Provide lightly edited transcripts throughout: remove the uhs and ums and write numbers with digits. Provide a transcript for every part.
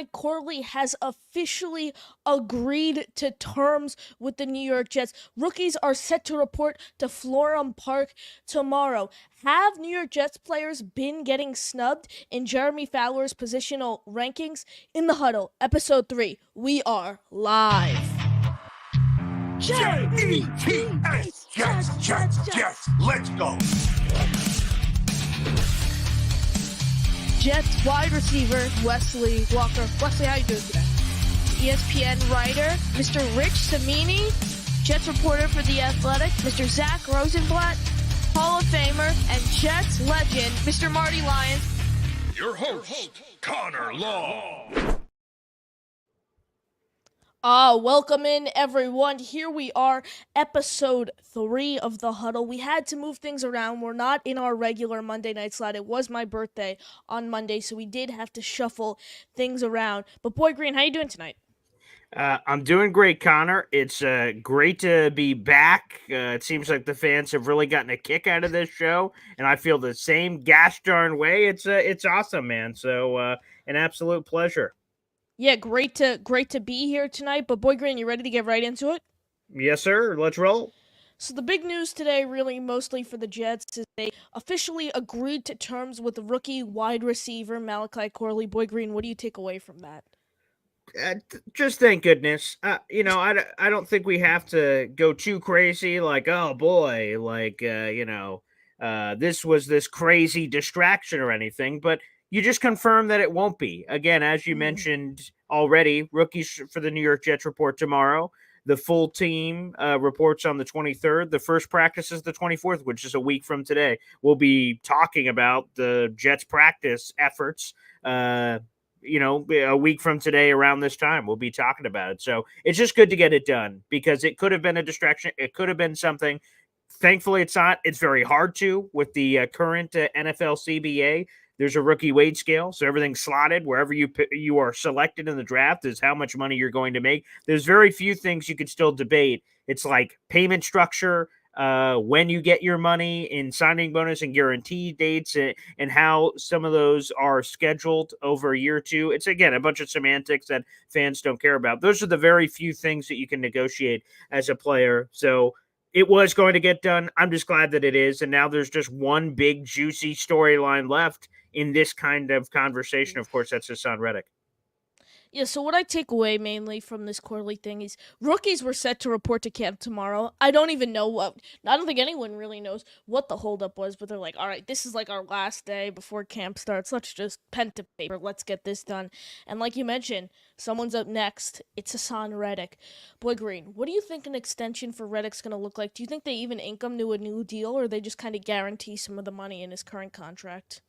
Corley has officially agreed to terms with the New York Jets. Rookies are set to report to Florham Park tomorrow. Have New York Jets players been getting snubbed in Jeremy Fowler's positional rankings? In the Huddle, episode 3, we are live. Jets, Jets, let's go. Jets wide receiver Wesley Walker. Wesley, how you doing today? ESPN writer Mr. Rich Cimini, Jets reporter for The Athletic, Mr. Zach Rosenblatt, Hall of Famer and Jets legend Mr. Marty Lyons. Your host, Connor Law. Welcome in, everyone. Here we are, episode 3 of The Huddle. We had to move things around. We're not in our regular Monday night slot. It was my birthday on Monday, so we did have to shuffle things around. But Boy Green, how you doing tonight? I'm doing great, Connor. It's great to be back. It seems like the fans have really gotten a kick out of this show, and I feel the same gosh darn way. It's awesome, man. So an absolute pleasure. Yeah, great to be here tonight. But Boy Green, you ready to get right into it? Yes, sir. Let's roll. So the big news today, really mostly for the Jets, is they officially agreed to terms with rookie wide receiver Malachi Corley. Boy Green, what do you take away from that? Just thank goodness. I don't think we have to go too crazy. Like, oh boy, like this was this crazy distraction or anything. But you just confirm that it won't be. Again, as you mentioned already, rookies for the New York Jets report tomorrow. The full team reports on the 23rd. The first practice is the 24th, which is a week from today. We'll be talking about the Jets practice efforts. A week from today around this time, we'll be talking about it. So it's just good to get it done because it could have been a distraction. It could have been something. Thankfully, it's not. It's very hard to with the current NFL CBA. There's a rookie wage scale, so everything's slotted. Wherever you are selected in the draft is how much money you're going to make. There's very few things you could still debate. It's like payment structure, when you get your money in signing bonus and guarantee dates, and how some of those are scheduled over a year or two. It's, again, a bunch of semantics that fans don't care about. Those are the very few things that you can negotiate as a player. So it was going to get done. I'm just glad that it is. And now there's just one big, juicy storyline left in this kind of conversation. Of course, that's Hassan Reddick. Yeah, so what I take away mainly from this Corley thing is rookies were set to report to camp tomorrow. I don't even know I don't think anyone really knows what the holdup was, but they're like, all right, this is like our last day before camp starts. Let's just pen to paper. Let's get this done. And like you mentioned, someone's up next. It's Hassan Reddick. Boy Green, what do you think an extension for Reddick's going to look like? Do you think they even ink him to a new deal, or they just kind of guarantee some of the money in his current contract?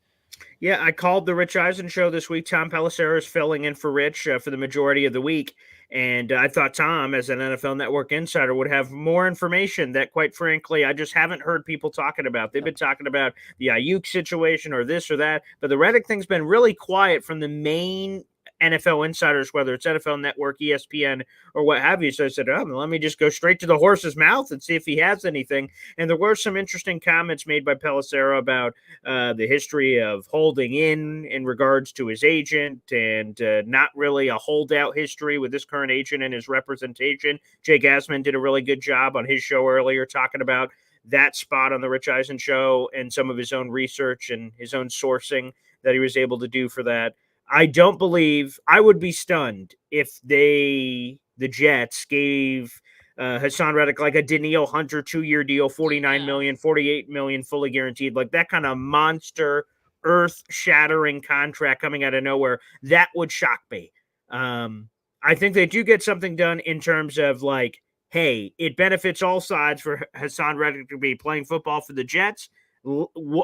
Yeah, I called the Rich Eisen show this week. Tom Pelissero is filling in for Rich for the majority of the week. And I thought Tom, as an NFL Network insider, would have more information that, quite frankly, I just haven't heard people talking about. They've been talking about the Ayuk situation or this or that. But the Reddick thing's been really quiet from the main NFL insiders, whether it's NFL Network, ESPN, or what have you. So I said, let me just go straight to the horse's mouth and see if he has anything. And there were some interesting comments made by Pelissero about the history of holding in regards to his agent, and not really a holdout history with this current agent and his representation. Jay Gasman did a really good job on his show earlier talking about that spot on the Rich Eisen show and some of his own research and his own sourcing that he was able to do for that. I don't believe – I would be stunned if the Jets, gave Hassan Reddick like a Danielle Hunter 2-year deal, $49 million, $48 million fully guaranteed, like that kind of monster, earth-shattering contract coming out of nowhere. That would shock me. I think they do get something done in terms of like, hey, it benefits all sides for Hassan Reddick to be playing football for the Jets.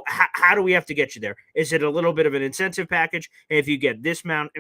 How do we have to get you there? Is it a little bit of an incentive package? If you get this many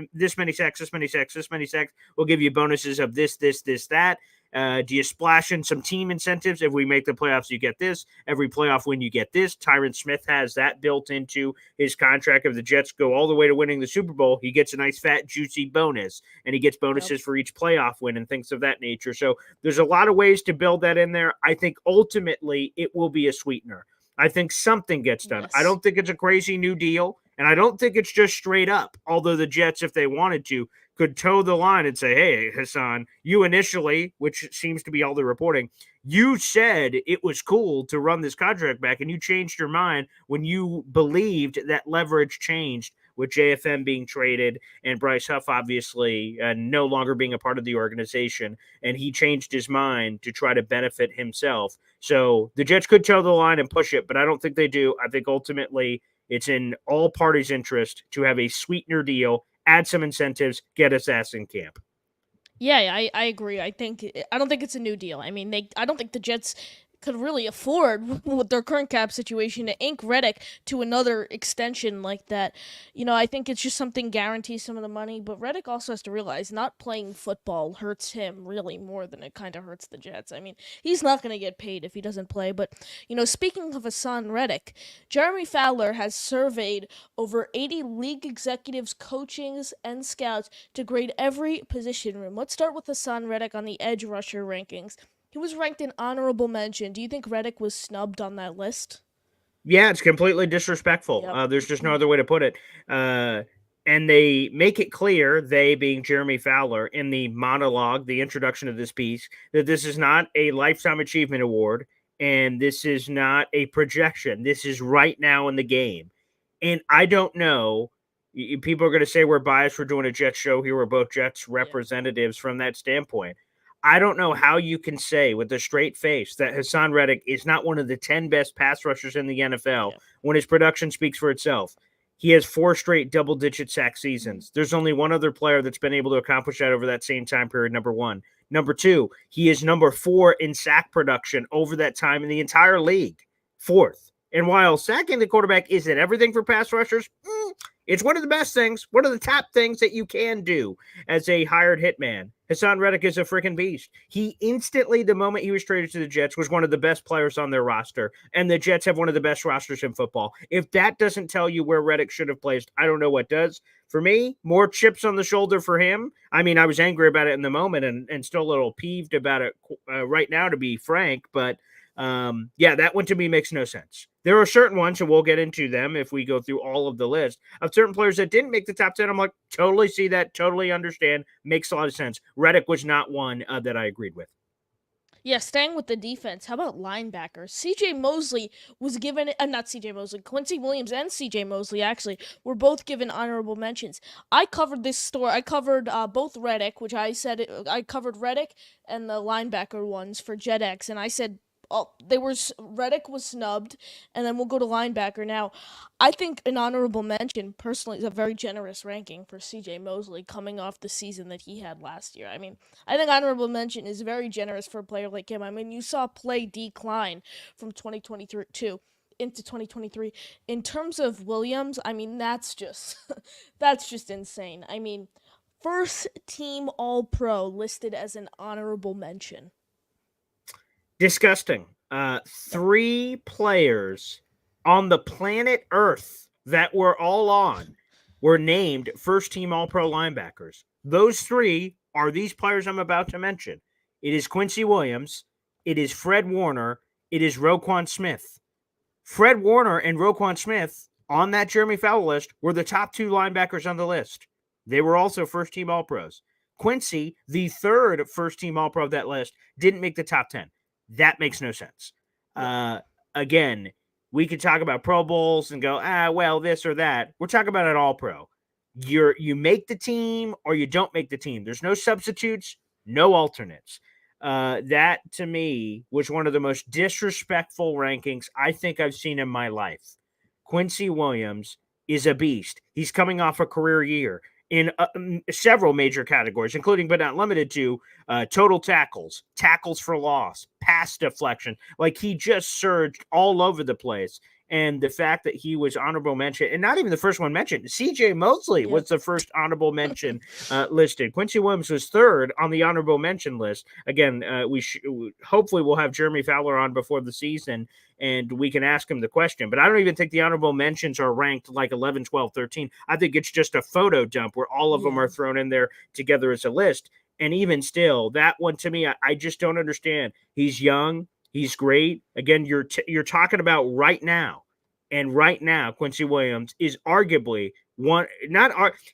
sacks, this many sacks, we'll give you bonuses of this, that. Do you splash in some team incentives? If we make the playoffs, you get this. Every playoff win, you get this. Tyron Smith has that built into his contract. If the Jets go all the way to winning the Super Bowl, he gets a nice, fat, juicy bonus. And he gets bonuses for each playoff win and things of that nature. So there's a lot of ways to build that in there. I think ultimately it will be a sweetener. I think something gets done. Yes. I don't think it's a crazy new deal, and I don't think it's just straight up, although the Jets, if they wanted to, could toe the line and say, hey, Hassan, you initially, which seems to be all the reporting, you said it was cool to run this contract back, and you changed your mind when you believed that leverage changed with JFM being traded and Bryce Huff obviously no longer being a part of the organization, and he changed his mind to try to benefit himself. So the Jets could toe the line and push it, but I don't think they do. I think ultimately it's in all parties' interest to have a sweetener deal, add some incentives, get his ass in camp. Yeah, I agree. I don't think it's a new deal. I mean, I don't think the Jets could really afford with their current cap situation to ink Reddick to another extension like that. I think it's just something guarantees some of the money, but Reddick also has to realize not playing football hurts him really more than it kind of hurts the Jets. I mean, he's not going to get paid if he doesn't play, but speaking of Hassan Reddick, Jeremy Fowler has surveyed over 80 league executives, coachings, and scouts to grade every position room. Let's start with Hassan Reddick on the edge rusher rankings. He was ranked an honorable mention. Do you think Reddick was snubbed on that list? Yeah, it's completely disrespectful. Yep. There's just no other way to put it. And they make it clear, they being Jeremy Fowler, in the monologue, the introduction of this piece, that this is not a Lifetime Achievement Award and this is not a projection. This is right now in the game. And I don't know. People are going to say we're biased for doing a Jets show here. We're both Jets representatives from that standpoint. I don't know how you can say with a straight face that Hassan Reddick is not one of the 10 best pass rushers in the NFL when his production speaks for itself. He has 4 straight double-digit sack seasons. There's only one other player that's been able to accomplish that over that same time period, number 1. Number 2, he is number 4 in sack production over that time in the entire league. 4th. And while sacking the quarterback isn't everything for pass rushers, it's one of the best things, one of the top things that you can do as a hired hitman. Hassan Reddick is a freaking beast. He instantly, the moment he was traded to the Jets, was one of the best players on their roster, and the Jets have one of the best rosters in football. If that doesn't tell you where Reddick should have placed, I don't know what does. For me, more chips on the shoulder for him. I mean, I was angry about it in the moment and still a little peeved about it right now, to be frank, but that one to me makes no sense. There are certain ones, and we'll get into them if we go through all of the list of certain players that didn't make the top 10. I'm like, totally see that, totally understand, makes a lot of sense. Reddick was not one that I agreed with. Yeah, staying with the defense, how about linebackers? CJ Mosley was given, not CJ Mosley, Quincy Williams and CJ Mosley actually were both given honorable mentions. I covered this story. I covered both Reddick, which I covered Reddick and the linebacker ones for JetX, and I said Reddick was snubbed, and then we'll go to linebacker. Now, I think an honorable mention, personally, is a very generous ranking for C.J. Mosley coming off the season that he had last year. I mean, I think honorable mention is very generous for a player like him. I mean, you saw play decline from 2022 into 2023. In terms of Williams, I mean, that's just that's just insane. I mean, first team All-Pro listed as an honorable mention. Disgusting. 3 players on the planet Earth that we're all on were named first team All-Pro linebackers. Those 3 are these players I'm about to mention. It is Quincy Williams, it is Fred Warner, it is Roquan Smith. Fred Warner and Roquan Smith on that Jeremy Fowler list were the top 2 linebackers on the list. They were also first team All-Pros. Quincy, the 3rd first team All-Pro of that list, didn't make the top 10. That makes no sense. Again, we could talk about Pro Bowls and go, this or that. We're talking about an All-Pro. You make the team or you don't make the team. There's no substitutes, no alternates. That, to me, was one of the most disrespectful rankings I think I've seen in my life. Quincy Williams is a beast. He's coming off a career year in several major categories, including but not limited to total tackles, tackles for loss, pass deflection. Like, he just surged all over the place. And the fact that he was honorable mention, and not even the first one mentioned, CJ Mosley was the first honorable mention listed. Quincy Williams was 3rd on the honorable mention list. Again, hopefully we'll have Jeremy Fowler on before the season, and we can ask him the question. But I don't even think the honorable mentions are ranked like 11, 12, 13. I think it's just a photo dump where all of them are thrown in there together as a list. And even still, that one to me, I just don't understand. He's young. He's great. Again, you're talking about right now. And right now, Quincy Williams is arguably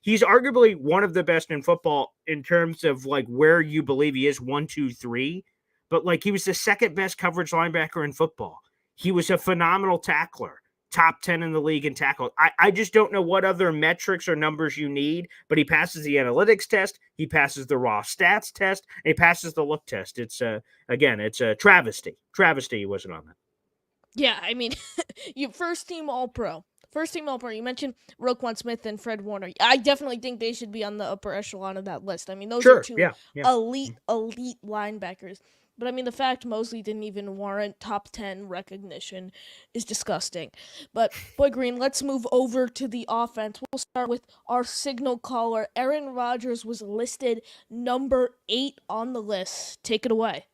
he's arguably one of the best in football in terms of like where you believe he is 1, 2, 3. But like he was the second best coverage linebacker in football. He was a phenomenal tackler, top 10 in the league in tackle. I just don't know what other metrics or numbers you need, but he passes the analytics test, he passes the raw stats test, and he passes the look test. It's again, it's a travesty. Travesty he wasn't on that. Yeah, I mean, you first team All Pro. First team All Pro. You mentioned Roquan Smith and Fred Warner. I definitely think they should be on the upper echelon of that list. I mean, those are Sure, two yeah. elite linebackers. But I mean, the fact Mosley didn't even warrant top 10 recognition is disgusting. But, Boy Green, let's move over to the offense. We'll start with our signal caller. Aaron Rodgers was listed number 8 on the list. Take it away.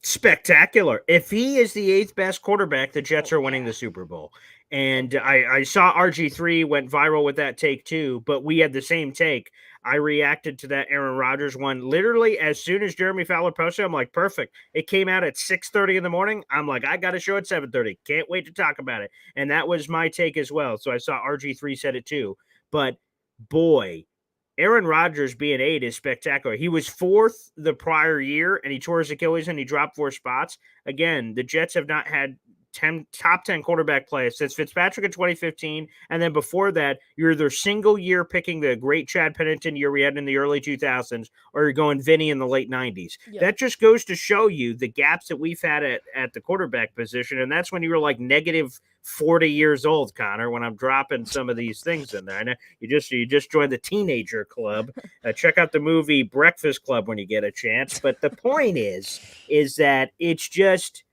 Spectacular. If he is the 8th best quarterback, the Jets Oh, are winning yeah. the Super Bowl. And I saw RG3 went viral with that take too, but we had the same take. I reacted to that Aaron Rodgers one literally as soon as Jeremy Fowler posted. I'm like, perfect. It came out at 6:30 in the morning. I'm like, I got a show at 7:30. Can't wait to talk about it. And that was my take as well. So I saw RG3 said it too. But boy, Aaron Rodgers being 8 is spectacular. He was 4th the prior year, and he tore his Achilles and he dropped 4 spots. Again, the Jets have not had top 10 quarterback play since Fitzpatrick in 2015. And then before that, you're either single year picking the great Chad Pennington year we had in the early 2000s, or you're going Vinny in the late 90s. Yep. That just goes to show you the gaps that we've had at the quarterback position. And that's when you were like negative 40 years old, Connor, when I'm dropping some of these things in there. I know you just joined the teenager club. Check out the movie Breakfast Club when you get a chance. But the point is that it's just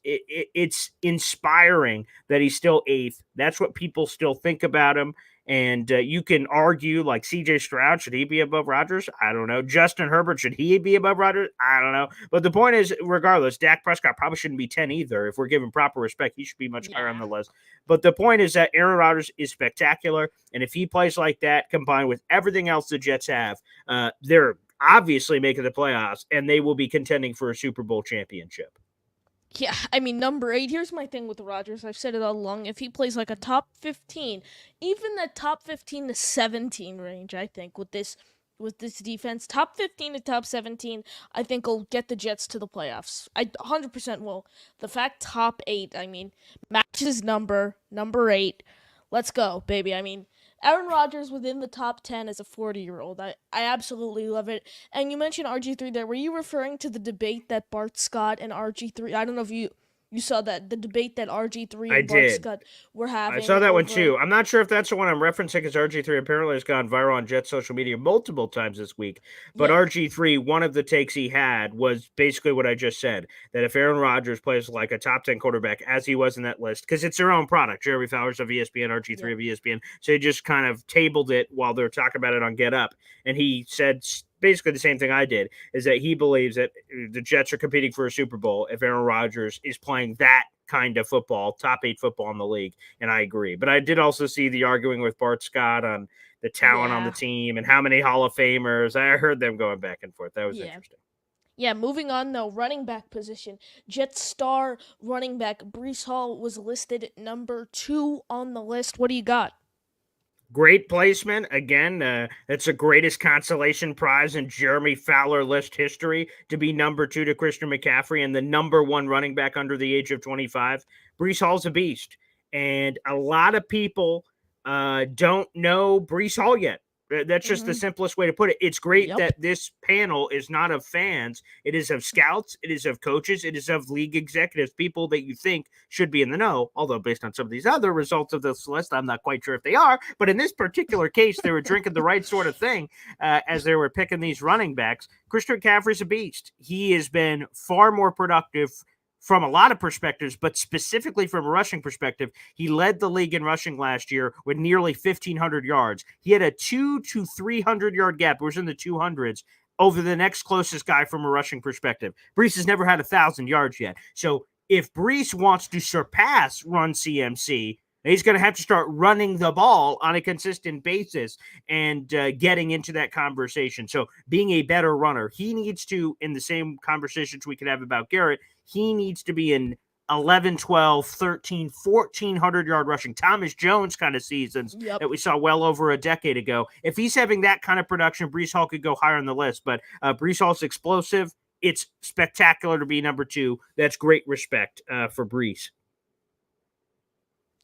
it's inspiring that he's still 8th. That's what people still think about him. And you can argue like CJ Stroud, should he be above Rodgers? I don't know. Justin Herbert, should he be above Rodgers? I don't know. But the point is, regardless, Dak Prescott probably shouldn't be 10 either. If we're giving proper respect, he should be much higher on the list. But the point is that Aaron Rodgers is spectacular. And if he plays like that, combined with everything else the Jets have, they're obviously making the playoffs, and they will be contending for a Super Bowl championship. Yeah, I mean, number 8, here's my thing with Rodgers. I've said it all along. If he plays like a top 15, even the top 15 to 17 range, I think, with this defense, top 15 to top 17, I think will get the Jets to the playoffs. I 100% will. The fact top 8, I mean, matches number 8. Let's go, baby. I mean, Aaron Rodgers within the top 10 as a 40-year-old. I absolutely love it. And you mentioned RG3 there. Were you referring to the debate that Bart Scott and RG3, I don't know if you saw that, the debate that RG3 and Bart Scott were having. I saw that one too. I'm not sure if that's the one I'm referencing because RG3 apparently has gone viral on Jet social media multiple times this week. But yeah. RG3, one of the takes he had was basically what I just said, that if Aaron Rodgers plays like a top 10 quarterback, as he was in that list, because it's their own product, Jeremy Fowler's of ESPN, RG3 of ESPN, so he just kind of tabled it while they're talking about it on Get Up. And he said basically the same thing I did, is that he believes that the Jets are competing for a Super Bowl if Aaron Rodgers is playing that kind of football, top 8 football in the league. And I agree. But I did also see the arguing with Bart Scott on the talent on the team and how many Hall of Famers. I heard them going back and forth. That was interesting. Yeah, moving on though, running back position. Jets star running back Breece Hall was listed at number 2 on the list. What do you got? Great placement. Again, it's the greatest consolation prize in Jeremy Fowler list history to be number 2 to Christian McCaffrey and the number 1 running back under the age of 25. Breece Hall's a beast. And a lot of people don't know Breece Hall yet. That's just the simplest way to put it. It's great that this panel is not of fans. It is of scouts. It is of coaches. It is of league executives, people that you think should be in the know. Although based on some of these other results of this list, I'm not quite sure if they are. But in this particular case, they were drinking the right sort of thing as they were picking these running backs. Christian McCaffrey's a beast. He has been far more productive from a lot of perspectives, but specifically from a rushing perspective. He led the league in rushing last year with nearly 1,500 yards. He had a 200 to 300 yard gap. It was in the 200s over the next closest guy from a rushing perspective. Breece has never had 1,000 yards yet. So if Breece wants to surpass Run CMC, he's going to have to start running the ball on a consistent basis and getting into that conversation. So being a better runner, he needs to, in the same conversations we could have about Garrett, he needs to be in 11, 12, 13, 1,400 yard rushing. Thomas Jones kind of seasons Yep. that we saw well over a decade ago. If he's having that kind of production, Brees Hall could go higher on the list. But Brees Hall's explosive. It's spectacular to be number 2. That's great respect for Brees.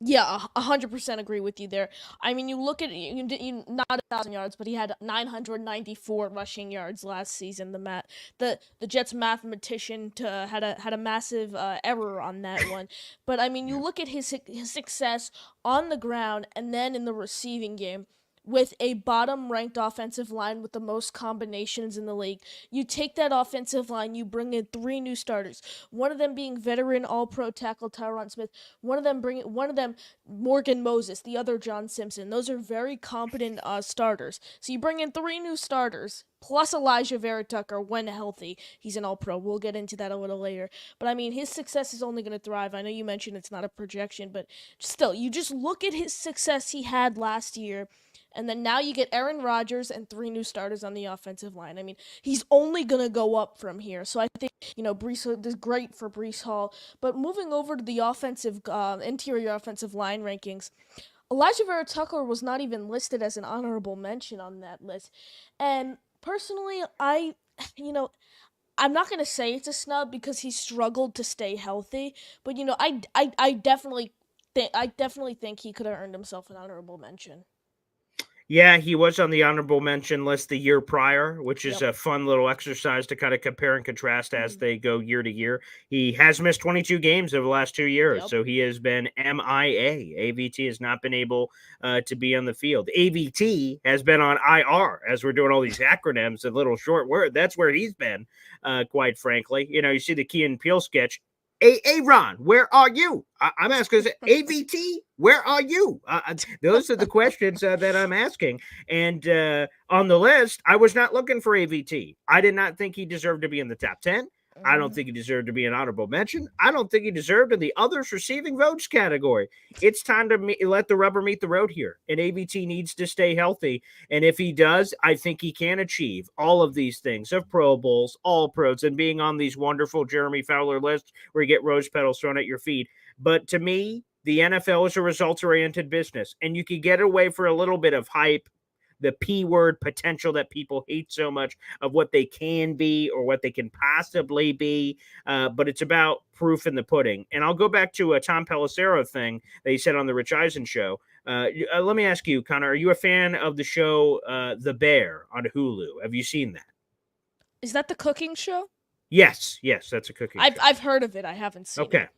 Yeah, 100% agree with you there. I mean, you look at you not 1,000 yards, but he had 994 rushing yards last season. The Jets mathematician had a massive error on that one. But I mean, you look at his success on the ground and then in the receiving game. With a bottom ranked offensive line with the most combinations in the league. You take that offensive line, you bring in 3 new starters, one of them being veteran all pro tackle Tyron Smith, one of them Morgan Moses, the other John Simpson. Those are very competent starters. So you bring in 3 new starters, plus Elijah Vera Tucker when healthy. He's an all pro. We'll get into that a little later. But I mean, his success is only going to thrive. I know you mentioned it's not a projection, but still, you just look at his success he had last year. And then now you get Aaron Rodgers and 3 new starters on the offensive line. I mean, he's only going to go up from here. So I think, Brees is great for Brees Hall. But moving over to the interior offensive line rankings, Elijah Vera Tucker was not even listed as an honorable mention on that list. And personally, you know, I'm not gonna say it's a snub because he struggled to stay healthy, but I definitely think he could have earned himself an honorable mention. Yeah, he was on the honorable mention list the year prior, which is Yep. a fun little exercise to kind of compare and contrast as Mhm. they go year to year. He has missed 22 games over the last 2 years, Yep. so he has been MIA. AVT has not been able to be on the field. AVT has been on IR as we're doing all these acronyms and little short words. That's where he's been, quite frankly. You see the Key and Peele sketch. Ron, where are you? I'm asking, AVT, where are you? Those are the questions that I'm asking. And on the list, I was not looking for AVT. I did not think he deserved to be in the top 10. I don't think he deserved to be an honorable mention. I don't think he deserved in the others receiving votes category. It's time to let the rubber meet the road here. And AVT needs to stay healthy. And if he does, I think he can achieve all of these things of Pro Bowls, All Pros, and being on these wonderful Jeremy Fowler lists where you get rose petals thrown at your feet. But to me, the NFL is a results oriented business, and you can get away for a little bit of hype, the P word potential that people hate so much of what they can be or what they can possibly be. But it's about proof in the pudding. And I'll go back to a Tom Pelissero thing that he said on the Rich Eisen show. Let me ask you, Connor, are you a fan of the show The Bear on Hulu? Have you seen that? Is that the cooking show? Yes, that's a cooking show. I've heard of it. I haven't seen Okay. it.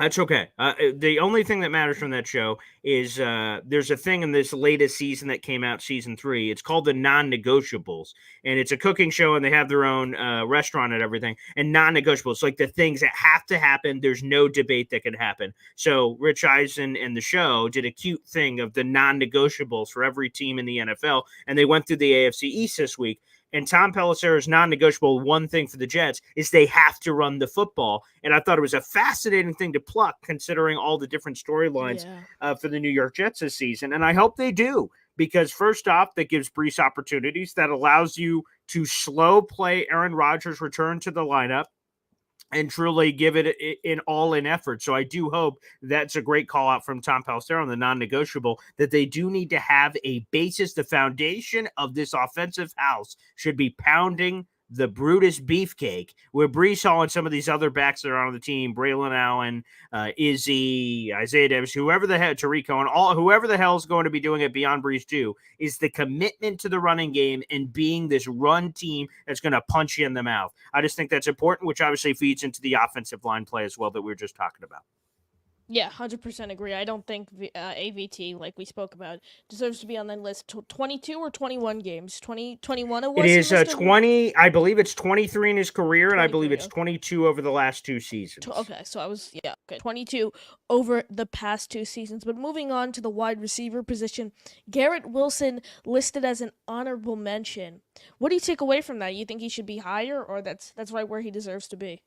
That's okay. The only thing that matters from that show is there's a thing in this latest season that came out, season 3. It's called the Non-Negotiables, and it's a cooking show, and they have their own restaurant and everything. And non-negotiables, like the things that have to happen. There's no debate that can happen. So Rich Eisen and the show did a cute thing of the non-negotiables for every team in the NFL, and they went through the AFC East this week. And Tom Pelissero's non-negotiable one thing for the Jets is they have to run the football. And I thought it was a fascinating thing to pluck, considering all the different storylines Yeah. for the New York Jets this season. And I hope they do, because first off, that gives Brees opportunities. That allows you to slow play Aaron Rodgers' return to the lineup and truly give it an all-in effort. So I do hope that's a great call out from Tom Pelissero on the non-negotiable, that they do need to have a basis. The foundation of this offensive house should be pounding the Brutus beefcake, where Brees Hall and some of these other backs that are on the team, Braylon Allen, Izzy, Isaiah Davis, whoever the hell, Tarico, and whoever the hell is going to be doing it beyond Brees too, is the commitment to the running game and being this run team that's going to punch you in the mouth. I just think that's important, which obviously feeds into the offensive line play as well that we were just talking about. Yeah, 100% agree. I don't think AVT, like we spoke about, deserves to be on that list. 22 or 21 games? 21 it was? It is 20, I believe it's 23 in his career, and I believe 23, it's okay. 22 over the last 2 seasons. Okay, so I was, 22 over the past 2 seasons. But moving on to the wide receiver position, Garrett Wilson listed as an honorable mention. What do you take away from that? You think he should be higher, or that's right where he deserves to be?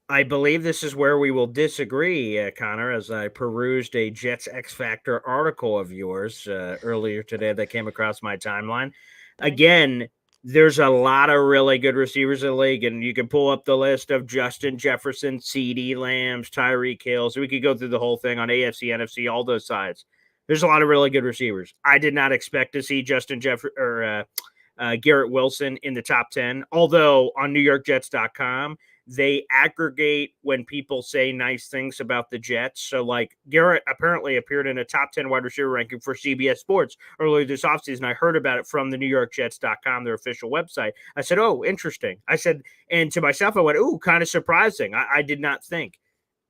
I believe this is where we will disagree, Connor, as I perused a Jets X Factor article of yours earlier today that came across my timeline. Thank you. Again, There's a lot of really good receivers in the league, and you can pull up the list of Justin Jefferson, CeeDee Lambs, Tyreek Hill. So we could go through the whole thing on AFC, NFC, all those sides. There's a lot of really good receivers. I did not expect to see Justin Garrett Wilson in the top 10, although on NewYorkJets.com, they aggregate when people say nice things about the Jets. So, like, Garrett apparently appeared in a top 10 wide receiver ranking for CBS Sports earlier this offseason. I heard about it from the NewYorkJets.com, their official website. I said, oh, interesting. I said, and to myself, I went, ooh, kind of surprising. I did not think.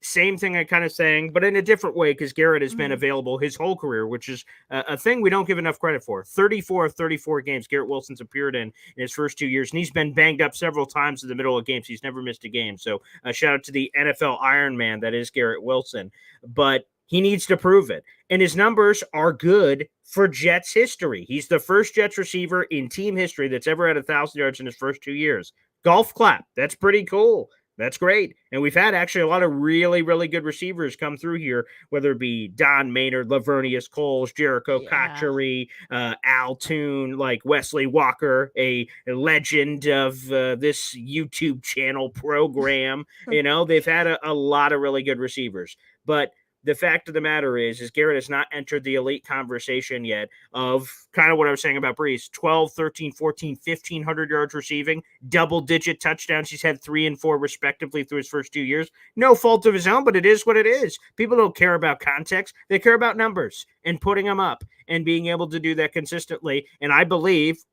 Same thing I kind of saying, but in a different way because Garrett has been available his whole career, which is a thing we don't give enough credit for. 34 of 34 games Garrett Wilson's appeared in his first 2 years, and he's been banged up several times in the middle of games. He's never missed a game. So shout out to the NFL Iron Man that is Garrett Wilson. But he needs to prove it. And his numbers are good for Jets history. He's the first Jets receiver in team history that's ever had 1,000 yards in his first 2 years. Golf clap. That's pretty cool. That's great. And we've had actually a lot of really, really good receivers come through here, whether it be Don Maynard, Lavernius Coles, Jericho Cotchery, Al Toon, like Wesley Walker, a legend of this YouTube channel program. They've had a lot of really good receivers. But the fact of the matter is Garrett has not entered the elite conversation yet of kind of what I was saying about Brees, 12, 13, 14, 1,500 yards receiving, double-digit touchdowns. He's had 3 and 4 respectively through his first 2 years. No fault of his own, but it is what it is. People don't care about context. They care about numbers and putting them up and being able to do that consistently. And I believe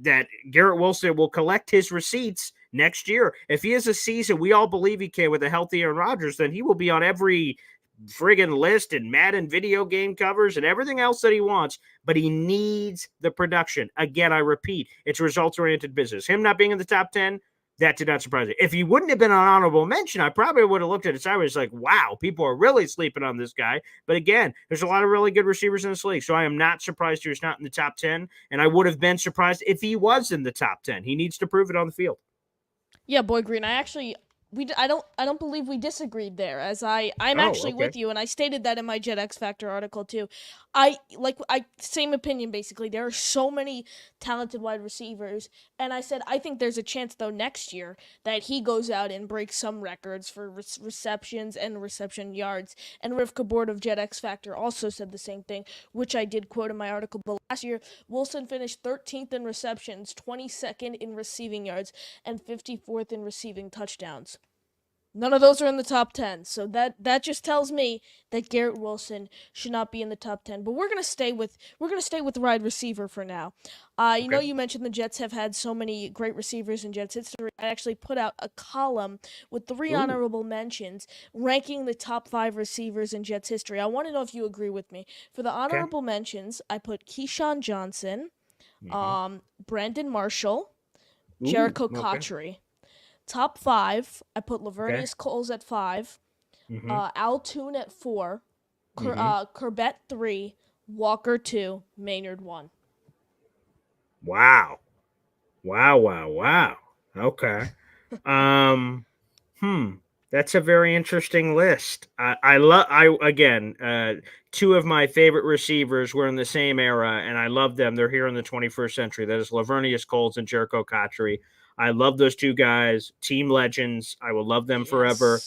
that Garrett Wilson will collect his receipts next year. If he has a season we all believe he can with a healthy Aaron Rodgers, then he will be on every friggin' list and Madden video game covers and everything else that he wants, but he needs the production. Again, I repeat, it's results-oriented business. Him not being in the top 10, that did not surprise me. If he wouldn't have been an honorable mention, I probably would have looked at it sideways like, wow, people are really sleeping on this guy. But again, there's a lot of really good receivers in this league, so I am not surprised he was not in the top 10, and I would have been surprised if he was in the top 10. He needs to prove it on the field. Yeah, Boy Green, I don't believe we disagreed there, as I'm actually with you, and I stated that in my Jet X Factor article too. I same opinion basically. There are so many talented wide receivers, and I said I think there's a chance though next year that he goes out and breaks some records for receptions and reception yards. And Riv Kabord of Jet X Factor also said the same thing, which I did quote in my article. But last year, Wilson finished 13th in receptions, 22nd in receiving yards, and 54th in receiving touchdowns. None of those are in the top 10. So that just tells me that Garrett Wilson should not be in the top 10. But we're going to stay with wide receiver for now. You mentioned the Jets have had so many great receivers in Jets history. I actually put out a column with 3 honorable mentions ranking the top 5 receivers in Jets history. I want to know if you agree with me. For the honorable mentions, I put Keyshawn Johnson, Brandon Marshall, Jericho Cotchery. Top 5, I put Lavernius Coles at 5, Al Toon at 4, Corbett 3, Walker 2, Maynard 1. Wow. Okay. That's a very interesting list. Again, 2 of my favorite receivers were in the same era, and I love them. They're here in the 21st century. That is Lavernius Coles and Jericho Cotchery. I love those 2 guys, team legends. I will love them forever.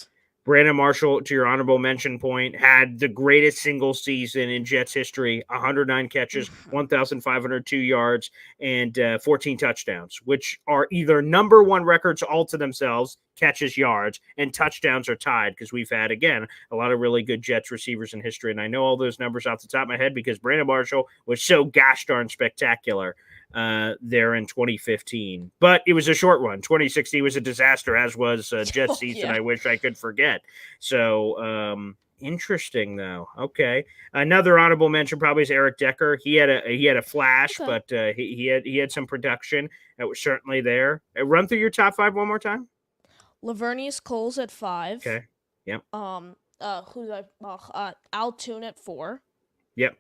Brandon Marshall, to your honorable mention point, had the greatest single season in Jets history, 109 catches, 1,502 yards, and 14 touchdowns, which are either number 1 records all to themselves, catches, yards, and touchdowns are tied because we've had, again, a lot of really good Jets receivers in history. And I know all those numbers off the top of my head because Brandon Marshall was so gosh darn spectacular there in 2015. But it was a short one. 2016 was a disaster, as was Jets season. I wish I could forget. So interesting, though. Okay, another honorable mention probably is Eric Decker. He had a flash, but he had some production that was certainly there. Run through your top 5 one more time. Lavernius Coles at 5. Okay. Yep. Who's Al Toon at 4. Yep.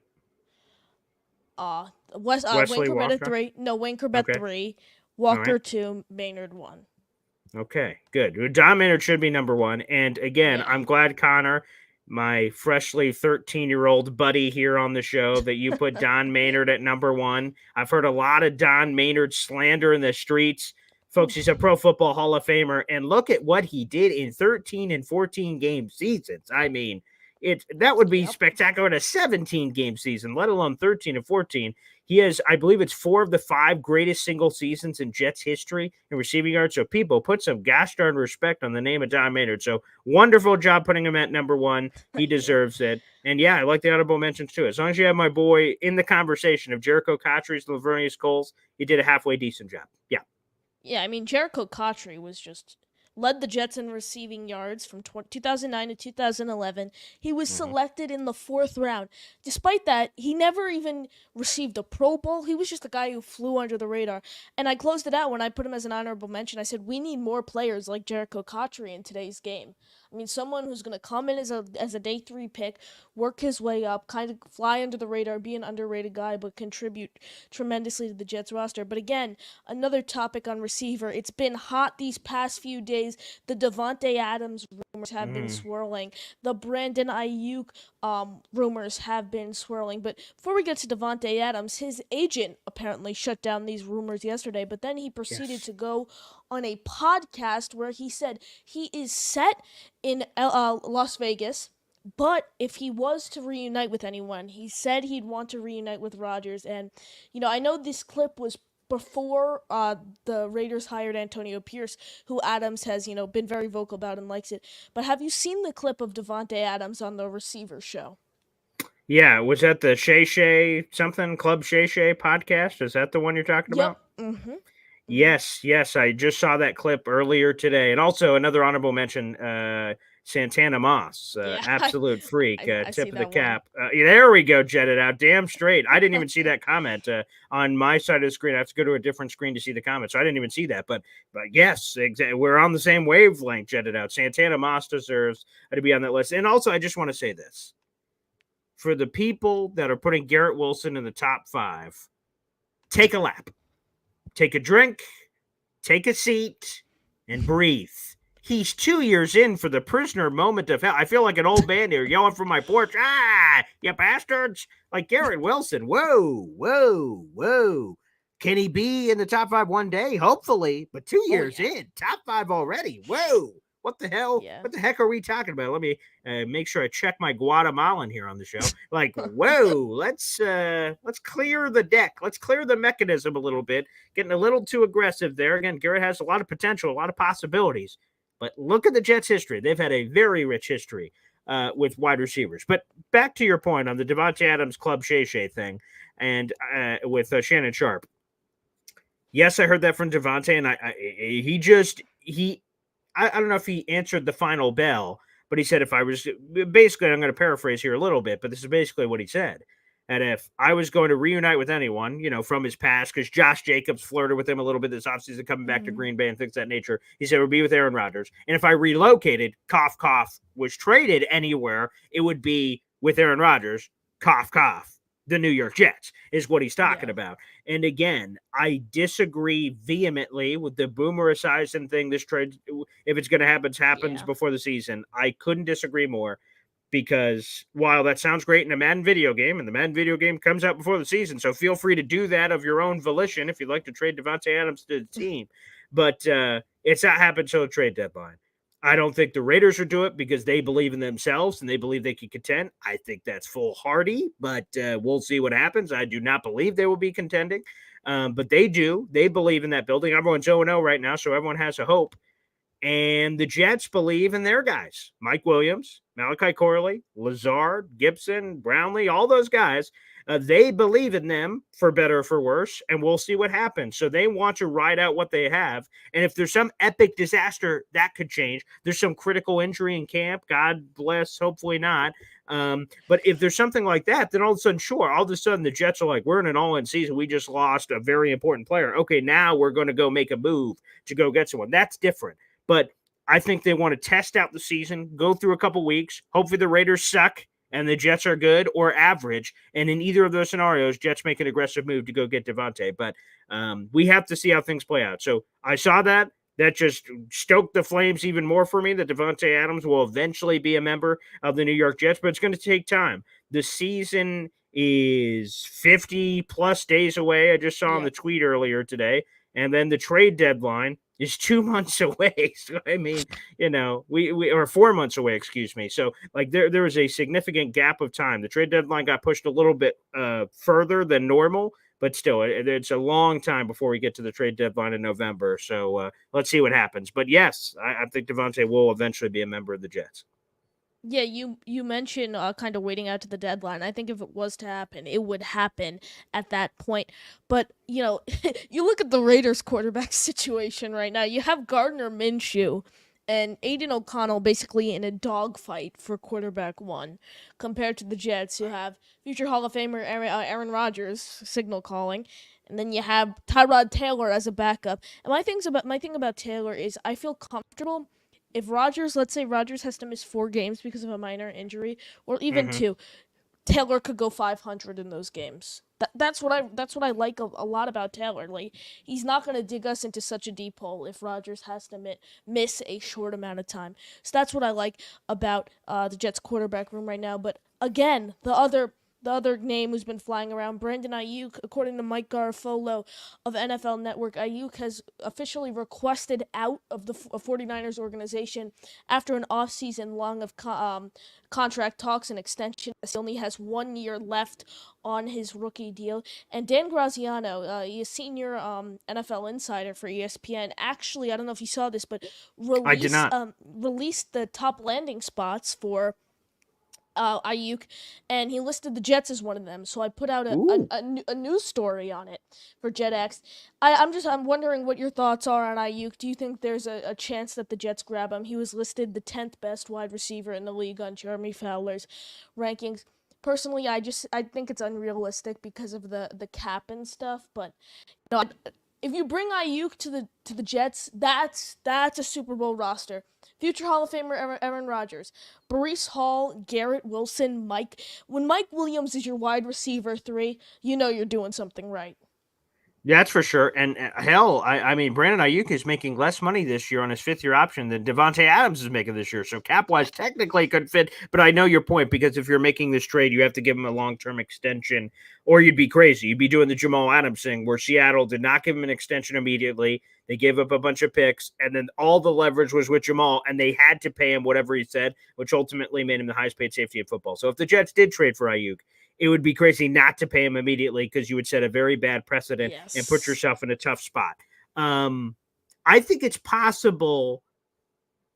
Wayne Corbett at 3. No, Wayne Corbett 3. Walker 2. Maynard 1. Okay, good. Don Maynard should be number 1. And again, I'm glad Connor my freshly 13-year-old buddy here on the show that you put Don Maynard at number one. I've heard a lot of Don Maynard slander in the streets. Folks, he's a Pro Football Hall of Famer, and look at what he did in 13 and 14 game seasons. I mean, that would be Yep. spectacular in a 17 game season, let alone 13 and 14. He has, I believe it's 4 of the 5 greatest single seasons in Jets history in receiving yards. So people put some gosh darn respect on the name of Don Maynard. So wonderful job putting him at number one. He deserves it. And yeah, I like the honorable mentions too. As long as you have my boy in the conversation of Jericho Cotchery's, Lavernius Coles, he did a halfway decent job. Yeah. Yeah, I mean, Jericho Cotchery was just led the Jets in receiving yards from 2009 to 2011. He was selected in the 4th round. Despite that, he never even received a Pro Bowl. He was just a guy who flew under the radar. And I closed it out when I put him as an honorable mention. I said, we need more players like Jericho Cotchery in today's game. I mean, someone who's going to come in as a day 3 pick, work his way up, kind of fly under the radar, be an underrated guy, but contribute tremendously to the Jets roster. But again, another topic on receiver. It's been hot these past few days. The Devontae Adams rumors have been swirling. The Brandon Ayuk rumors have been swirling. But before we get to Devontae Adams, his agent apparently shut down these rumors yesterday. But then he proceeded to go on a podcast where he said he is set in Las Vegas. But if he was to reunite with anyone, he said he'd want to reunite with Rodgers. And, I know this clip was before the Raiders hired Antonio Pierce, who Adams has, been very vocal about and likes it. But have you seen the clip of Devontae Adams on the Receiver Show? Yeah. Was that the Shay something Club Shay podcast? Is that the one you're talking about? Mm-hmm. Yes. I just saw that clip earlier today. And also another honorable mention, Santana Moss, Yeah, absolute freak, I see tip of the that one. cap. There we go, jetted out, damn straight. I didn't even see that comment on my side of the screen. I have to go to a different screen to see the comment, so I didn't even see that. But yes, we're on the same wavelength, jetted out. Santana Moss deserves to be on that list. And also, I just want to say this. For the people that are putting Garrett Wilson in the top 5, take a lap. Take a drink, take a seat, and breathe. He's 2 years in for the prisoner moment of hell. I feel like an old man here yelling from my porch, you bastards. Like Garrett Wilson, whoa. Can he be in the top 5 one day? Hopefully, but 2 years in, top 5 already. Whoa. What the hell? Yeah. What the heck are we talking about? Let me make sure I check my Guatemalan here on the show. Like, whoa, let's clear the deck. Let's clear the mechanism a little bit. Getting a little too aggressive there. Again, Garrett has a lot of potential, a lot of possibilities. But look at the Jets' history. They've had a very rich history with wide receivers. But back to your point on the Devontae Adams Club Shay thing and with Shannon Sharp. Yes, I heard that from Devontae, and I don't know if he answered the final bell, but he said if I was basically, I'm going to paraphrase here a little bit, but this is basically what he said. And if I was going to reunite with anyone, from his past, because Josh Jacobs flirted with him a little bit this offseason coming back to Green Bay and things of that nature, he said it would be with Aaron Rodgers. And if I relocated, cough, was traded anywhere, it would be with Aaron Rodgers, cough, the New York Jets is what he's talking about. And again, I disagree vehemently with the Boomer Esiason thing. This trade, if it's going to happen, happens before the season. I couldn't disagree more because while that sounds great in a Madden video game, and the Madden video game comes out before the season, so feel free to do that of your own volition if you'd like to trade Devontae Adams to the team. But it's not happened till the trade deadline. I don't think the Raiders will do it because they believe in themselves and they believe they can contend. I think that's foolhardy, but we'll see what happens. I do not believe they will be contending, but they do. They believe in that building. Everyone's 0-0 right now, so everyone has a hope. And the Jets believe in their guys. Mike Williams, Malachi Corley, Lazard, Gibson, Brownlee, all those guys. They believe in them for better or for worse, and we'll see what happens. So they want to ride out what they have. And if there's some epic disaster, that could change. There's some critical injury in camp. God bless, hopefully not. But if there's something like that, then all of a sudden, sure, all of a sudden the Jets are like, we're in an all-in season. We just lost a very important player. Okay, now we're going to go make a move to go get someone. That's different. But I think they want to test out the season, go through a couple weeks. Hopefully the Raiders suck and the Jets are good or average. And in either of those scenarios, Jets make an aggressive move to go get Devontae. But we have to see how things play out. So I saw that. that just stoked the flames even more for me that Davante Adams will eventually be a member of the New York Jets, but it's going to take time. The season is 50 plus days away. I just saw on Yeah. the tweet earlier today. And then the trade deadline is 2 months away. So, I mean, we or 4 months away, excuse me. So, like, there was a significant gap of time. The trade deadline got pushed a little bit further than normal, but still, it's a long time before we get to the trade deadline in November. So let's see what happens. But yes, I think Davante will eventually be a member of the Jets. Yeah, you mentioned kind of waiting out to the deadline. I think if it was to happen, it would happen at that point. But you look at the Raiders quarterback situation right now. You have Gardner Minshew and Aiden O'Connell basically in a dogfight for quarterback one, compared to the Jets, who have future Hall of Famer Aaron Rodgers signal calling, and then you have Tyrod Taylor as a backup. And my thing about Taylor is I feel comfortable if let's say Rodgers has to miss 4 games because of a minor injury, or even Mm-hmm. 2, Taylor could go 500 in those games. That's what I like a lot about Taylor. Like, he's not gonna dig us into such a deep hole if Rodgers has to miss a short amount of time. So that's what I like about the Jets quarterback room right now. But again, the other name who's been flying around, Brandon Ayuk, according to Mike Garafolo of NFL Network, Ayuk has officially requested out of the 49ers organization after an offseason long of contract talks and extension. He only has 1 year left on his rookie deal. And Dan Graziano, a senior NFL insider for ESPN, actually, I don't know if you saw this, but I did not. released the top landing spots for Ayuk, and he listed the Jets as one of them. So I put out Ooh. a news story on it for JetX. I'm wondering what your thoughts are on Ayuk. Do you think there's a chance that the Jets grab him? He was listed the 10th best wide receiver in the league on Jeremy Fowler's rankings. Personally, I think it's unrealistic because of the cap and stuff. But no, if you bring Ayuk to the Jets, that's a Super Bowl roster. Future Hall of Famer Aaron Rodgers, Breece Hall, Garrett Wilson, Mike. When Mike Williams is your wide receiver 3, you know you're doing something right. That's for sure. And hell, I mean, Brandon Ayuk is making less money this year on his 5th year option than Devontae Adams is making this year. So cap wise, technically could fit. But I know your point because if you're making this trade, you have to give him a long term extension, or you'd be crazy. You'd be doing the Jamal Adams thing where Seattle did not give him an extension immediately. They gave up a bunch of picks, and then all the leverage was with Jamal, and they had to pay him whatever he said, which ultimately made him the highest paid safety in football. So if the Jets did trade for Ayuk, it would be crazy not to pay him immediately because you would set a very bad precedent and put Yes. yourself in a tough spot. I think it's possible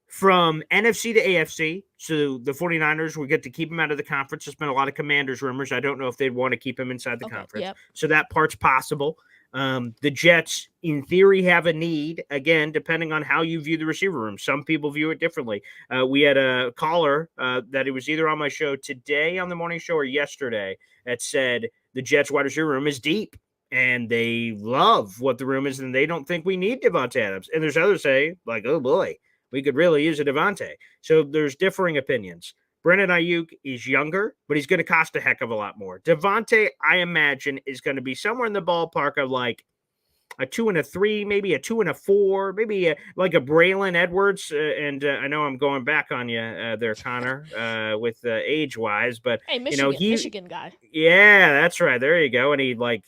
from NFC to AFC. So the 49ers will get to keep him out of the conference. There's been a lot of Commanders rumors. I don't know if they'd want to keep him inside the Okay. conference. Yep. So that part's possible. The Jets, in theory, have a need, again, depending on how you view the receiver room. Some people view it differently. We had a caller that it was either on my show today on the morning show or yesterday that said the Jets wide receiver room is deep and they love what the room is and they don't think we need Devontae Adams. And there's others say, like, oh boy, we could really use a Devontae. So there's differing opinions. Brandon Ayuk is younger, but he's going to cost a heck of a lot more. Devontae, I imagine, is going to be somewhere in the ballpark of like a 2 and a 3, maybe a 2 and a 4, maybe like a Braylon Edwards. And I know I'm going back on you there, Connor, with age wise, but Hey, he, Michigan guy. yeah, that's right. There you go. And he like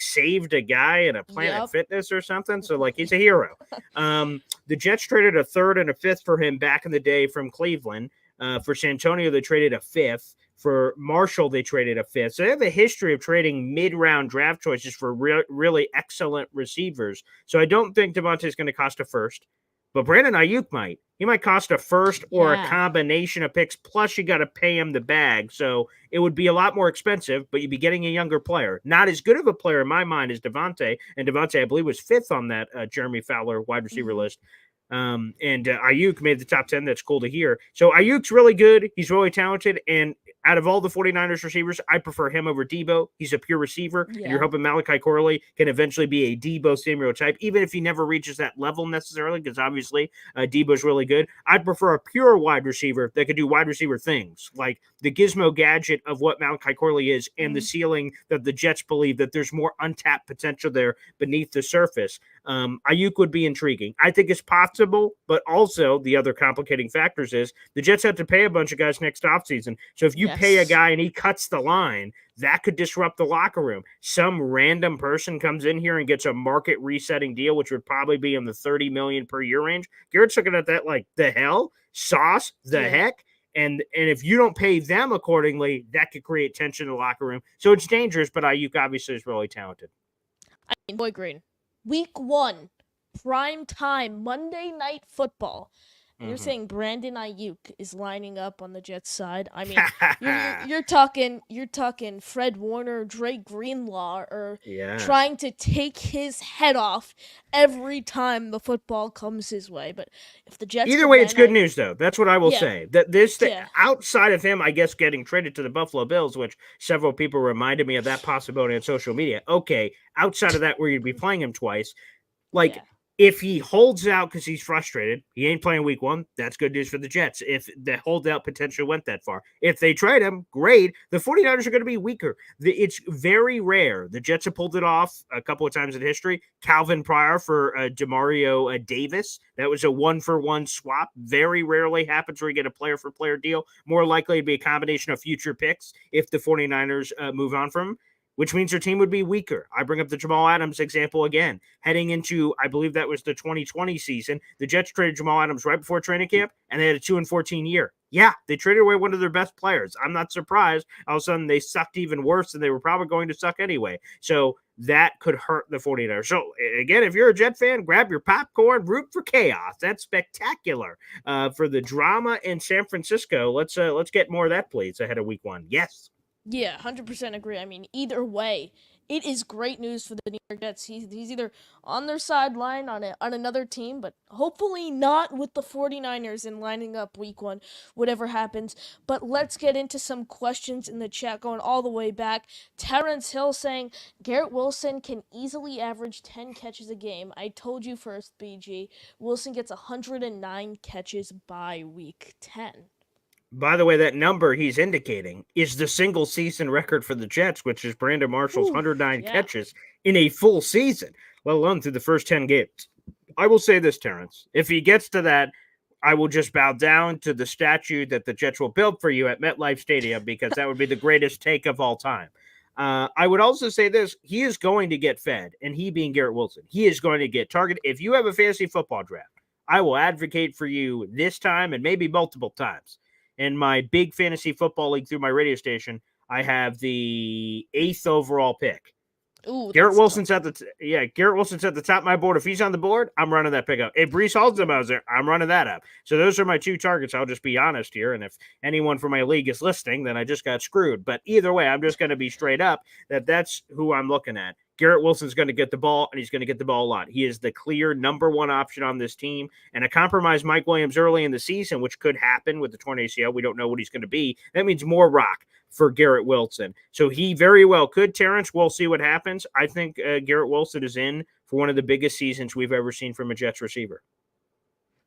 saved a guy in a Planet Yep. Fitness or something. So like he's a hero. The Jets traded a 3rd and a 5th for him back in the day from Cleveland. For Santonio, they traded a 5th. For Marshall, they traded a 5th. So they have a history of trading mid-round draft choices for really excellent receivers. So I don't think Devontae is going to cost a 1st. But Brandon Ayuk might. He might cost a 1st or a Yeah. combination of picks. Plus, you got to pay him the bag. So it would be a lot more expensive, but you'd be getting a younger player. Not as good of a player in my mind as Devontae. And Devontae, I believe, was 5th on that Jeremy Fowler wide receiver list. And Ayuk made the top 10. That's cool to hear. So Ayuk's really good. He's really talented. And out of all the 49ers receivers, I prefer him over Debo. He's a pure receiver, and you're Yeah. hoping Malachi Corley can eventually be a Debo Samuel type, even if he never reaches that level necessarily, because obviously Debo's really good. I'd prefer a pure wide receiver that could do wide receiver things, like the gizmo gadget of what Malachi Corley is, and the ceiling that the Jets believe that there's more untapped potential there beneath the surface. Ayuk would be intriguing. I think it's possible, but also the other complicating factors is the Jets have to pay a bunch of guys next offseason. So if you pay a Yes. guy and he cuts the line, that could disrupt the locker room. Some random person comes in here and gets a market resetting deal, which would probably be in the 30 million per year range. Garrett's looking at that like the hell, sauce, the Yeah. heck. And if you don't pay them accordingly, that could create tension in the locker room. So it's dangerous, but Ayuk obviously is really talented. I mean, Boy Green, week 1, prime time, Monday Night Football. And you're saying Brandon Ayuk is lining up on the Jets side. I mean, you're talking Fred Warner, Drake Greenlaw, or Yeah. trying to take his head off every time the football comes his way. But if the Jets Either way, it's good prevent news, though. That's what I will yeah, say. That this yeah, outside of him, I guess, getting traded to the Buffalo Bills, which several people reminded me of that possibility on social media. Okay, outside of that, where you'd be playing him twice, like yeah, if he holds out because he's frustrated, he ain't playing week 1. That's good news for the Jets. If the holdout potential went that far, if they trade him, great. The 49ers are going to be weaker. It's very rare. The Jets have pulled it off a couple of times in history. Calvin Pryor for Demario Davis. That was a 1-for-1 swap. Very rarely happens where you get a player for player deal. More likely to be a combination of future picks if the 49ers move on from him, which means their team would be weaker. I bring up the Jamal Adams example again. Heading into, I believe that was the 2020 season, the Jets traded Jamal Adams right before training camp, and they had a 2-14 year. Yeah, they traded away one of their best players. I'm not surprised. All of a sudden, they sucked even worse than they were probably going to suck anyway. So that could hurt the 49ers. So again, if you're a Jet fan, grab your popcorn, root for chaos. That's spectacular. For the drama in San Francisco, let's get more of that, please, ahead of week 1. Yes. yeah, 100% agree. I mean, either way, it is great news for the New York Jets. He's either on their sideline on another team, but hopefully not with the 49ers and lining up week 1, whatever happens. But let's get into some questions in the chat going all the way back. Terrence Hill saying Garrett Wilson can easily average 10 catches a game. I told you first, BG. Wilson gets 109 catches by week 10. By the way, that number he's indicating is the single season record for the Jets, which is Brandon Marshall's Ooh, 109 yeah. catches in a full season, let alone through the first 10 games. I will say this, Terrence. If he gets to that, I will just bow down to the statue that the Jets will build for you at MetLife Stadium because that would be the greatest take of all time. I would also say this. He is going to get fed, and he being Garrett Wilson, he is going to get targeted. If you have a fantasy football draft, I will advocate for you this time and maybe multiple times. In my big fantasy football league through my radio station, I have the 8th overall pick. Ooh, Garrett that's Wilson's tough. at Garrett Wilson's at the top of my board. If he's on the board, I'm running that pick up. If Brees Hall's Yeah. there, I'm running that up. So those are my 2 targets. I'll just be honest here. And if anyone from my league is listening, then I just got screwed. But either way, I'm just going to be straight up that's who I'm looking at. Garrett Wilson's going to get the ball, and he's going to get the ball a lot. He is the clear number 1 option on this team. And a compromised Mike Williams early in the season, which could happen with the torn ACL. We don't know what he's going to be. That means more rock for Garrett Wilson. So he very well could, Terrence. We'll see what happens. I think Garrett Wilson is in for one of the biggest seasons we've ever seen from a Jets receiver.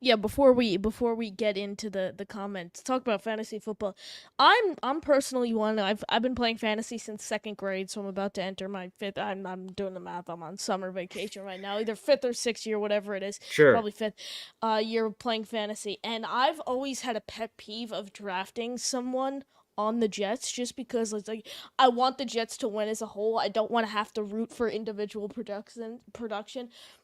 Yeah, before we get into the comments, talk about fantasy football. I'm personally one. I've been playing fantasy since 2nd grade, so I'm about to enter my 5th. I'm doing the math. I'm on summer vacation right now, either 5th or 6th year, whatever it is. Sure. Probably 5th year playing fantasy, and I've always had a pet peeve of drafting someone on the Jets just because it's like I want the Jets to win as a whole. I don't want to have to root for individual production.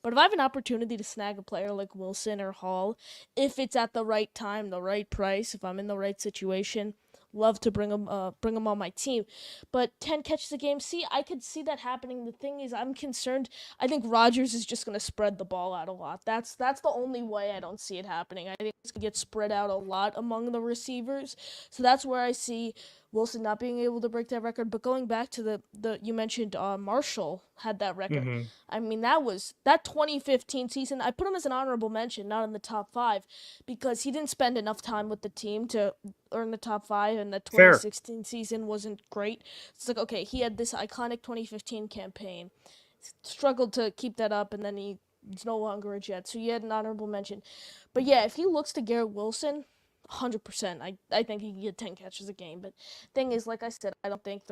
But if I have an opportunity to snag a player like Wilson or Hall, if it's at the right time, the right price, if I'm in the right situation, love to bring them on my team. But 10 catches a game, see, I could see that happening. The thing is, I'm concerned. I think Rodgers is just going to spread the ball out a lot. That's the only way I don't see it happening. I think it's going to get spread out a lot among the receivers. So that's where I see Wilson not being able to break that record. But going back to the you mentioned Marshall had that record. Mm-hmm. I mean, that 2015 season. I put him as an honorable mention, not in the top five, because he didn't spend enough time with the team to earn the top five, and the Fair. 2016 season wasn't great. It's like, okay, he had this iconic 2015 campaign, struggled to keep that up, and then he's no longer a Jet, so he had an honorable mention. But yeah, if he looks to Garrett Wilson, 100%, I think he can get 10 catches a game. But thing is, like I said, I don't think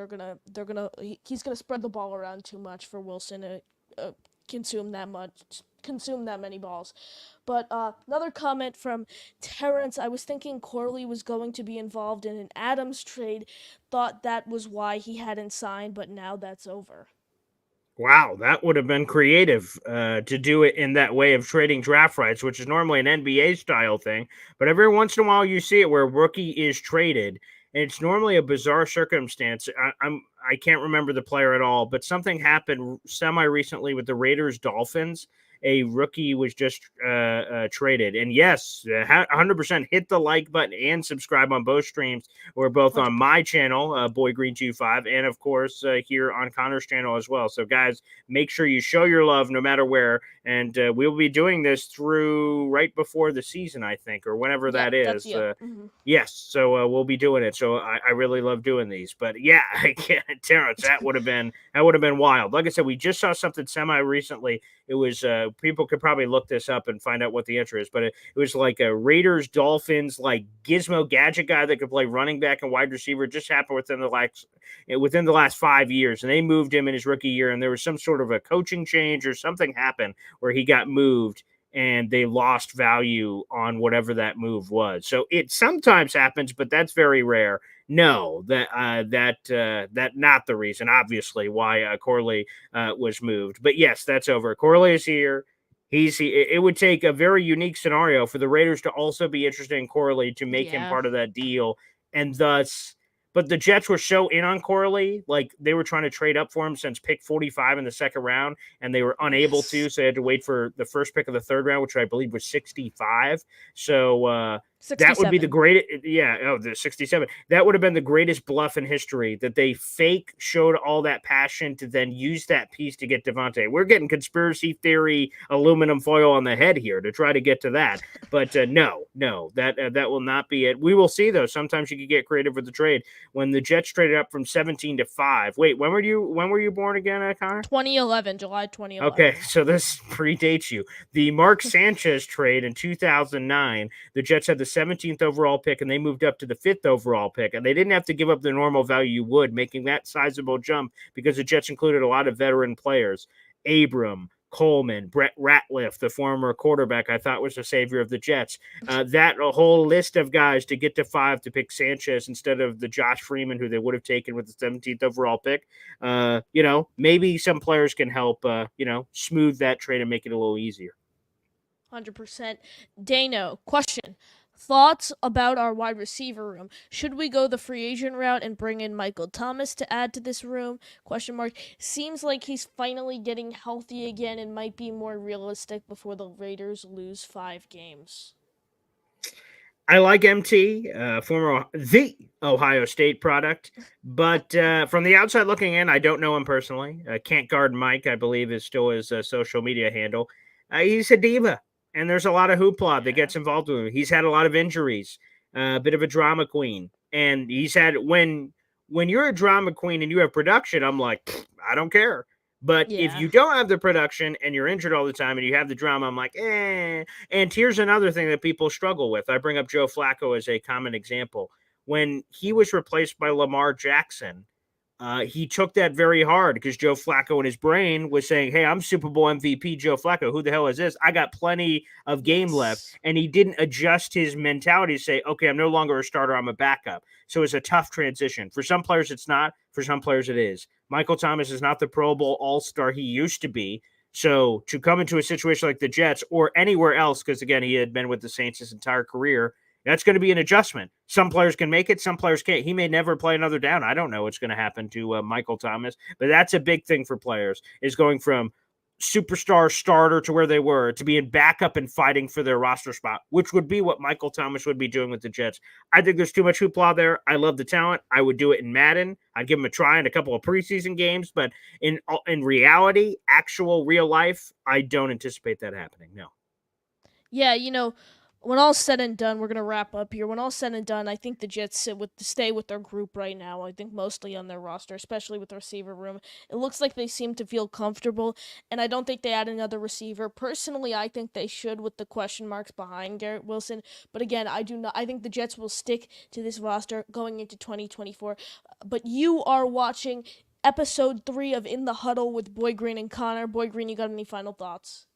he's gonna spread the ball around too much for Wilson to uh, consume that many balls. But another comment from Terrence. I was thinking Corley was going to be involved in an Adams trade. Thought that was why he hadn't signed, but now that's over. Wow, that would have been creative to do it in that way of trading draft rights, which is normally an NBA style thing. But every once in a while, you see it where a rookie is traded, and it's normally a bizarre circumstance. I can't remember the player at all, but something happened semi recently with the Raiders Dolphins. A rookie was just traded, and yes, 100% hit the like button and subscribe on both streams. We're both on 100%. my channel, Boy Green 25, and of course here on Connor's channel as well. So, guys, make sure you show your love no matter where. And we'll be doing this through right before the season, I think, or whenever Yep, that that's is. yep. Mm-hmm. Yes, so we'll be doing it. So I really love doing these. But yeah, I can't, Terrence, that would have been wild. Like I said, we just saw something semi recently. It was people could probably look this up and find out what the answer is, but it was like a Raiders Dolphins like Gizmo Gadget guy that could play running back and wide receiver. It just happened within the last 5 years, and they moved him in his rookie year, and there was some sort of a coaching change or something happened where he got moved and they lost value on whatever that move was. So it sometimes happens, but that's very rare. No, that not the reason, obviously, why Corley was moved. But yes, that's over. Corley is here. It would take a very unique scenario for the Raiders to also be interested in Corley to make him Yeah. part of that deal, and thus. But the Jets were so in on Corley, like they were trying to trade up for him since pick 45 in the second round, and they were unable to, Yes. so they had to wait for the first pick of the third round, which I believe was 65. So that would be the 67. greatest. Yeah, the 67. That would have been the greatest bluff in history that they fake showed all that passion to then use that piece to get Devontae. We're getting conspiracy theory aluminum foil on the head here to try to get to that. But no, that will not be it. We will see, though. Sometimes you can get creative with the trade. When the Jets traded up from 17 to 5. Wait, when were you born again, Connor? 2011, July 2011. Okay, so this predates you. The Mark Sanchez trade in 2009, the Jets had the 17th overall pick, and they moved up to the 5th overall pick, and they didn't have to give up the normal value you would, making that sizable jump because the Jets included a lot of veteran players. Abram, Coleman, Brett Ratliff, the former quarterback I thought was the savior of the Jets. That a whole list of guys to get to 5 to pick Sanchez instead of the Josh Freeman who they would have taken with the 17th overall pick. Maybe some players can help, smooth that trade and make it a little easier. 100%. Dano, question. Thoughts about our wide receiver room? Should we go the free agent route and bring in Michael Thomas to add to this room? Question mark. Seems like he's finally getting healthy again and might be more realistic before the Raiders lose 5 games. I like MT, former the Ohio State product, but from the outside looking in, I don't know him personally. Can't guard Mike, I believe, is still his social media handle. He's a diva, and there's a lot of hoopla that Yeah. gets involved with him. He's had a lot of injuries, a bit of a drama queen, and he's had when you're a drama queen and you have production, I'm like, I don't care. But if Yeah. you don't have the production and you're injured all the time and you have the drama, I'm like, eh. And here's another thing that people struggle with. I bring up Joe Flacco as a common example. When he was replaced by Lamar Jackson, he took that very hard because Joe Flacco in his brain was saying, hey, I'm Super Bowl MVP Joe Flacco. Who the hell is this? I got plenty of game left. Yes. And he didn't adjust his mentality to say, okay, I'm no longer a starter. I'm a backup. So it's a tough transition. For some players, it's not. For some players, it is. Michael Thomas is not the Pro Bowl All-Star he used to be. So to come into a situation like the Jets or anywhere else, because again, he had been with the Saints his entire career, that's going to be an adjustment. Some players can make it, some players can't. He may never play another down. I don't know what's going to happen to Michael Thomas, but that's a big thing for players is going from superstar starter to where they were, to being backup and fighting for their roster spot, which would be what Michael Thomas would be doing with the Jets. I think there's too much hoopla there. I love the talent. I would do it in Madden. I'd give him a try in a couple of preseason games, but in reality, actual real life, I don't anticipate that happening. No. Yeah, when all's said and done, we're gonna wrap up here. When all's said and done, I think the Jets stay with their group right now. I think mostly on their roster, especially with the receiver room. It looks like they seem to feel comfortable, and I don't think they add another receiver. Personally, I think they should with the question marks behind Garrett Wilson. But again, I do not. I think the Jets will stick to this roster going into 2024. But you are watching episode 3 of In the Huddle with Boy Green and Connor. Boy Green, you got any final thoughts?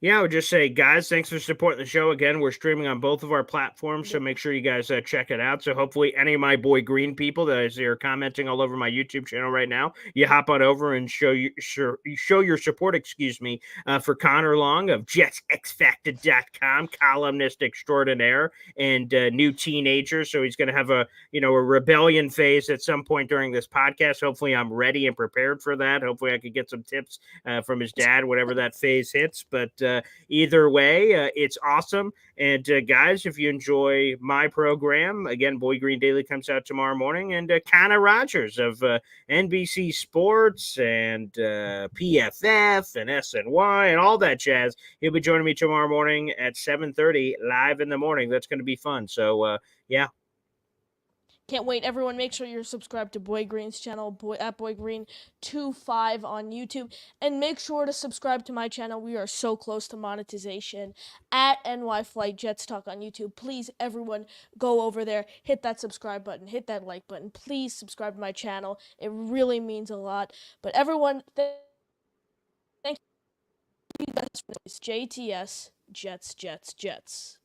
Yeah, I would just say, guys, thanks for supporting the show. Again, we're streaming on both of our platforms, so make sure you guys check it out. So hopefully any of my Boy Green people that I see are commenting all over my YouTube channel right now, you hop on over and show your support, for Connor Long of JetsXFactor.com, columnist extraordinaire and new teenager. So he's going to have a rebellion phase at some point during this podcast. Hopefully I'm ready and prepared for that. Hopefully I could get some tips from his dad, whatever that phase hits. But either way, it's awesome. And guys, if you enjoy my program, again, Boy Green Daily comes out tomorrow morning, and Connor Rogers of NBC Sports and PFF and SNY and all that jazz, he'll be joining me tomorrow morning at 7:30 live in the morning. That's going to be fun. So yeah. Can't wait. Everyone, make sure you're subscribed to Boy Green's channel, at Boy Green 25 on YouTube. And make sure to subscribe to my channel. We are so close to monetization at NY Flight Jets Talk on YouTube. Please, everyone, go over there, hit that subscribe button, hit that like button. Please subscribe to my channel. It really means a lot. But everyone, thank you guys for this. JTS, Jets, Jets, Jets.